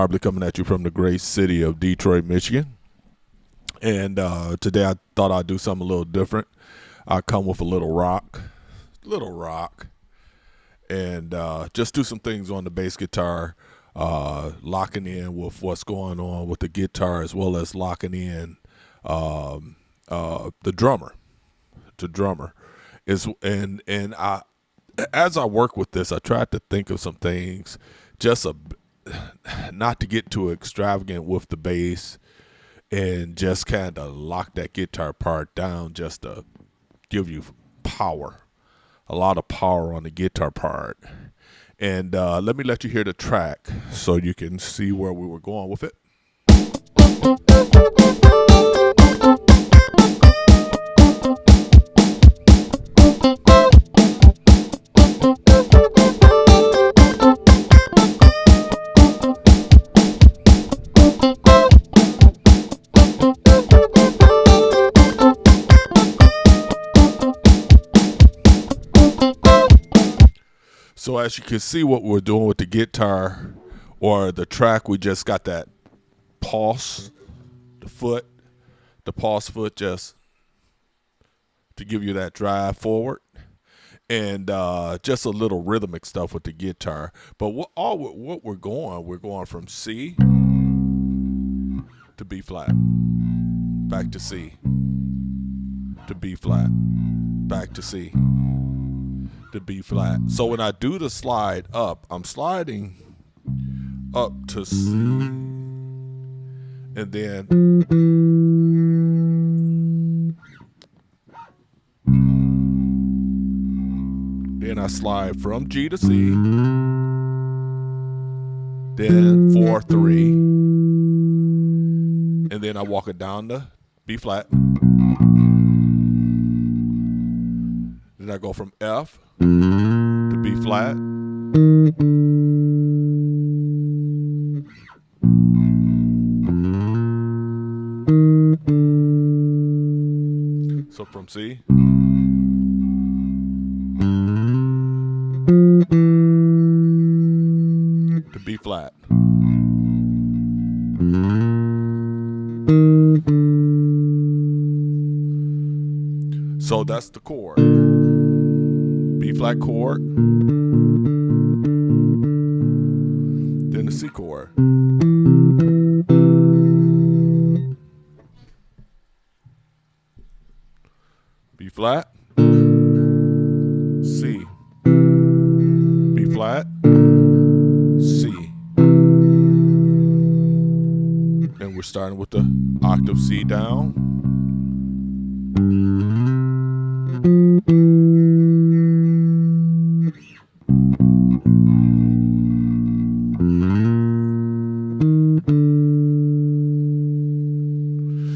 Marbly coming at you from the great city of Detroit, Michigan. And today I thought I'd do something a little different. I come with a little rock, and just do some things on the bass guitar, locking in with what's going on with the guitar as well as locking in the drummer. The drummer is and I as I work with this, I tried to think of some things, just not to get too extravagant with the bass, and just kind of lock that guitar part down, just to give you power, a lot of power on the guitar part. And let you hear the track so you can see where we were going with it. So as you can see what we're doing with the guitar or the track, we just got that pulse, the pulse foot, just to give you that drive forward, and just a little rhythmic stuff with the guitar. But we're going from C to B flat, back to C, to B flat, back to C, to B flat. So when I do the slide up, I'm sliding up to C, and then I slide from G to C, then 4-3, and then I walk it down to B flat. Then I go from F to B flat. So from C to B flat. So that's the chord. B flat chord, then the C chord. B flat, C, B flat, C. And we're starting with the octave C down.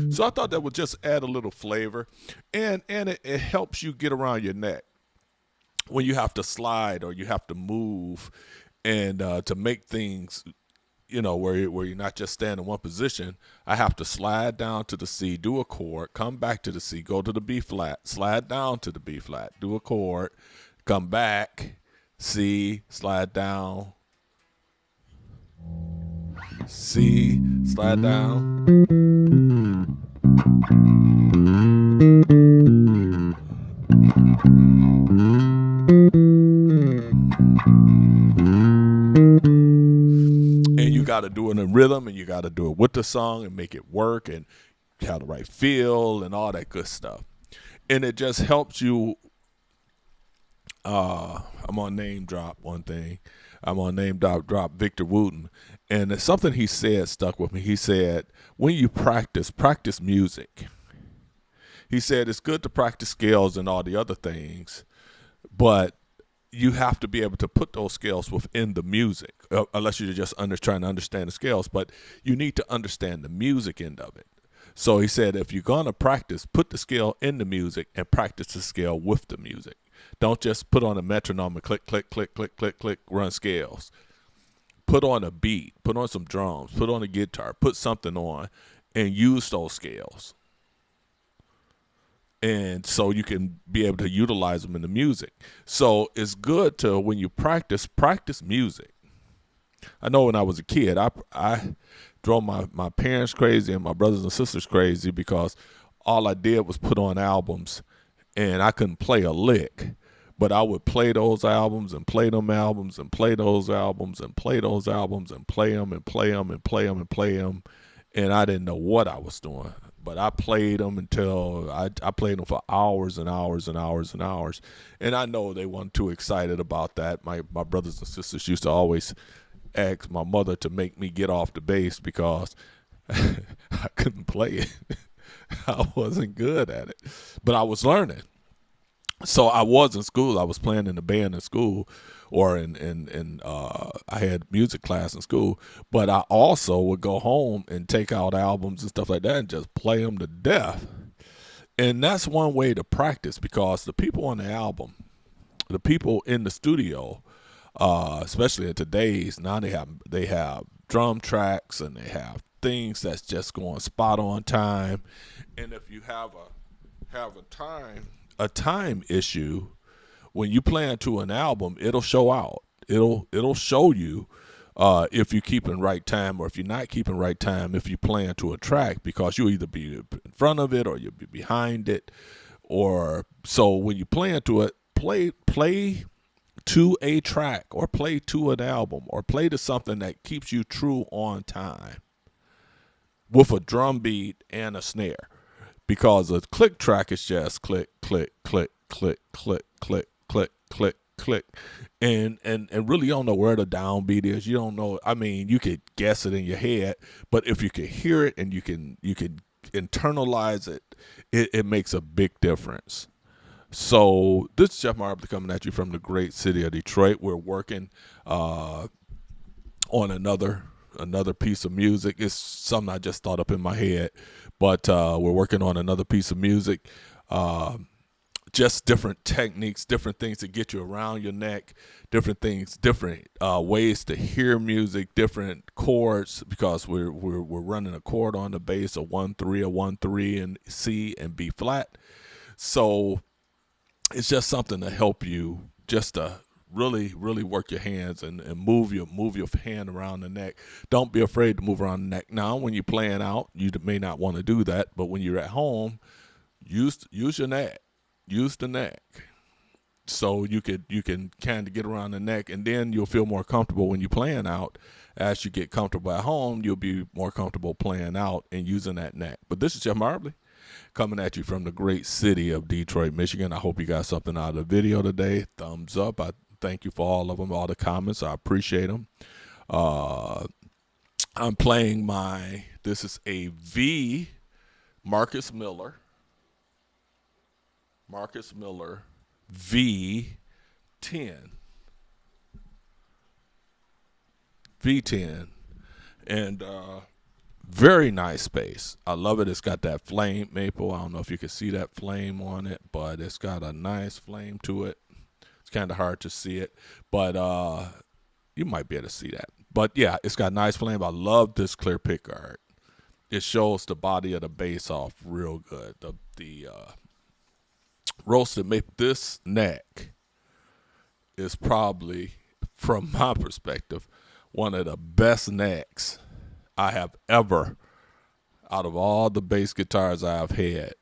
So I thought that would just add a little flavor, and it helps you get around your neck when you have to slide or you have to move, and to make things, where you're not just standing in one position. I have to slide down to the C, do a chord, come back to the C, go to the B flat, slide down to the B flat, do a chord, come back, C, slide down, C, slide down. And you got to do it in rhythm, and you got to do it with the song and make it work and have the right feel and all that good stuff. And it just helps you. I'm on name drop one thing. I'm on name drop Victor Wooten. And it's something he said stuck with me. He said, when you practice music. He said it's good to practice scales and all the other things, but you have to be able to put those scales within the music, unless you're just trying to understand the scales. But you need to understand the music end of it. So he said, if you're going to practice, put the scale in the music and practice the scale with the music. Don't just put on a metronome and click, click, click, click, click, click, run scales. Put on a beat, put on some drums, put on a guitar, put something on, and use those scales. And so you can be able to utilize them in the music. So it's good to, when you practice music. I know when I was a kid, I drove my parents crazy and my brothers and sisters crazy because all I did was put on albums and I couldn't play a lick. But I would play those albums and play them albums and play those albums and play those albums and play them and play them and play them and play them. And I didn't know what I was doing. But I played them until I played them for hours and hours and hours and hours. And I know they weren't too excited about that. My brothers and sisters used to always ask my mother to make me get off the bass because I couldn't play it. I wasn't good at it. But I was learning. So I was in school. I was playing in the band in school, or I had music class in school. But I also would go home and take out albums and stuff like that and just play them to death. And that's one way to practice because the people on the album, the people in the studio, especially in today's now they have drum tracks and they have things that's just going spot on time. And if you have a time issue, when you play into an album, it'll show out. It'll show you if you keep in right time or if you're not keeping right time if you play into a track, because you'll either be in front of it or you'll be behind it. Or so when you play into it, play to a track or play to an album or play to something that keeps you true on time with a drum beat and a snare. Because a click track is just click, click, click, click, click, click, click, click, click. And really you don't know where the downbeat is. You don't know. I mean, you could guess it in your head, but if you can hear it and you can internalize it, it makes a big difference. So this is Jeff Marbly coming at you from the great city of Detroit. We're working on another piece of music. It's something I just thought up in my head, but we're working on another piece of music. Just different techniques, different things to get you around your neck, different things, different ways to hear music, different chords, because we're running a chord on the bass, a 1-3, a 1-3, and C and B flat. So it's just something to help you just to really work your hands and move your hand around the neck. Don't be afraid to move around the neck. Now when you're playing out, you may not want to do that, but when you're at home, use your neck. Use the neck. So you can kind of get around the neck, and then you'll feel more comfortable when you're playing out. As you get comfortable at home, you'll be more comfortable playing out and using that neck. But this is Jeff Marbly coming at you from the great city of Detroit, Michigan. I hope you got something out of the video today. Thumbs up. I thank you for all of them, all the comments. I appreciate them. I'm playing this is a V Marcus Miller V10. And very nice bass. I love it. It's got that flame maple. I don't know if you can see that flame on it, but it's got a nice flame to it. It's kind of hard to see it, but you might be able to see that. But yeah, it's got nice flame. I love this clear pick guard. It shows the body of the bass off real good. The roasted maple. This neck is probably, from my perspective, one of the best necks I have ever, out of all the bass guitars I've had.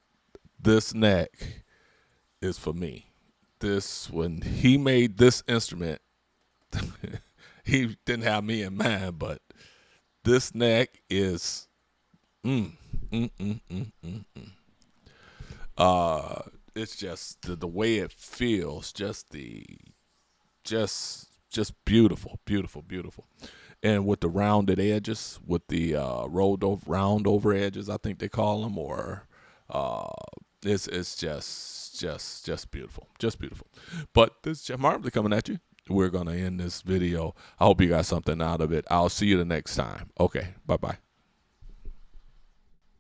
This neck is for me. When he made this instrument, he didn't have me in mind, but this neck is it's just the way it feels, just beautiful, beautiful, beautiful. And with the rounded edges, with the round over edges, I think they call them, or it's just beautiful, just beautiful. But this is Jeff Marbly coming at you. We're gonna end this video. I hope you got something out of it. I'll see you the next time. Okay, bye bye.